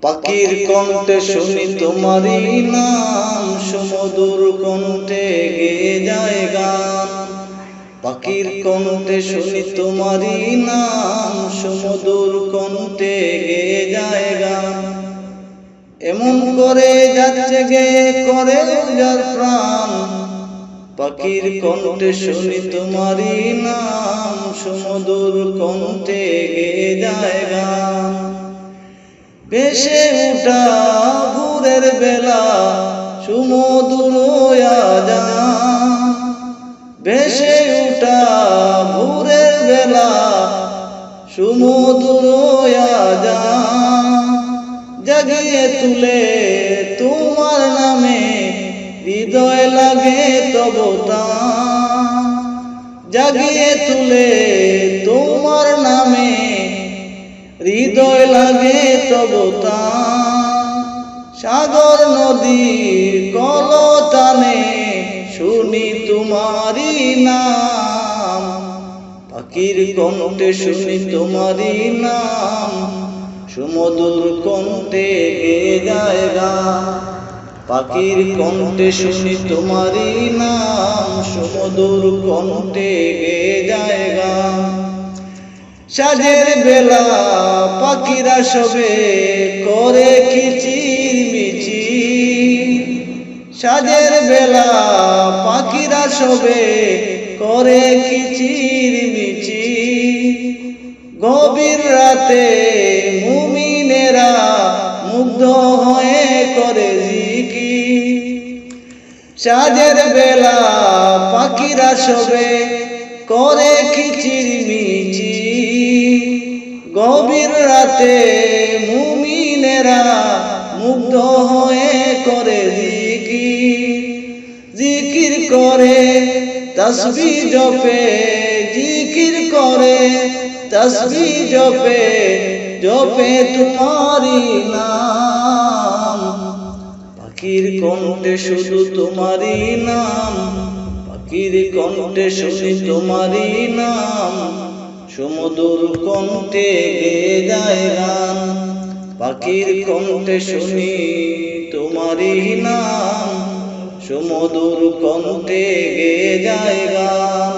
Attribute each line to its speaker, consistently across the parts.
Speaker 1: পাখির কণ্ঠে শুনি তোমারই নাম, সুমধুর কণ্ঠে গেয়ে যায় গান। পাখির কণ্ঠে শুনি তোমারই নাম, সুমধুর কণ্ঠে গেয়ে যায় গান। এমন করে যাচ্ছে গেয়ে করে যার প্রাণ, পাখির কণ্ঠে শুনি তোমারই নাম, সুমধুর কণ্ঠে গেয়ে যায় গান। ভেসে উঠা ভোরের বেলা সুমধুর আজান, ভেসে উঠা ভোরের বেলা সুমধুর আজান। জাগিয়ে তুলে তোমার নামে হৃদয় লাগে তব টান, জাগিয়ে তুলে তোমার নামে হৃদয় লাগে তব টান। সাগর নদীর কলতানে শুনি তোমারই নাম, পাখির কণ্ঠে শুনি তোমারই নাম, সুমধুর কণ্ঠে গেয়ে যায় গান। পাখির কণ্ঠে শুনি তোমারই নাম, সুমধুর কণ্ঠে গেয়ে যায় গান। সাজের বেলা পাখিরা সবে করে কিচিরমিচির, সাজের বেলা পাখিরা সবে করে কিচিরমিচির। গভীর রাতে মুমিনেরা মুগ্ধ হয়ে করে জিকির, সাজের বেলা পাখিরা সবে করে কিচিরমিচির। গভীর রাতে মুমিনেরা মুগ্ধ হয়ে করে জিকির, জিকির করে তাসবিহ জপে, জিকির করে তাসবিহ জপে, জপে তোমারই নাম। পাখির কণ্ঠে শুধু তোমারই নাম, পাখির কণ্ঠে শুনি তোমারই নাম, সুমধুর কণ্ঠে গেয়ে যায় গান। পাখির কণ্ঠে শুনি তোমারই নাম, সুমধুর কণ্ঠে গেয়ে যায় গান।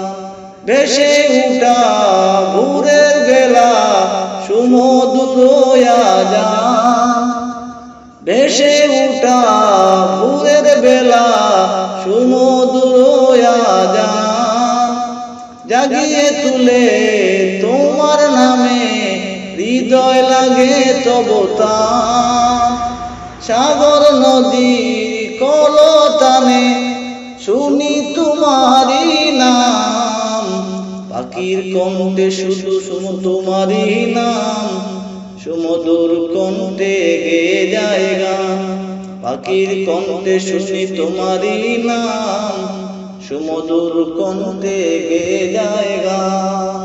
Speaker 1: ভেসে উঠা ভোরের বেলা সুমধুর আজান, ভেসে উঠা ভোরের বেলা সুমধুর আজান। জাগিয়ে তুলে তোমার নামে হৃদয় লাগে তব টান। সাগর নদীর কলতানে শুনি তোমারই নাম, পাখির কণ্ঠে শুধু তোমারই নাম, সুমধুর কণ্ঠে গেয়ে যায় গান। পাখির কণ্ঠে শুনি তোমারই নাম, সুমধুর কণ্ঠে গেয়ে যায় গান।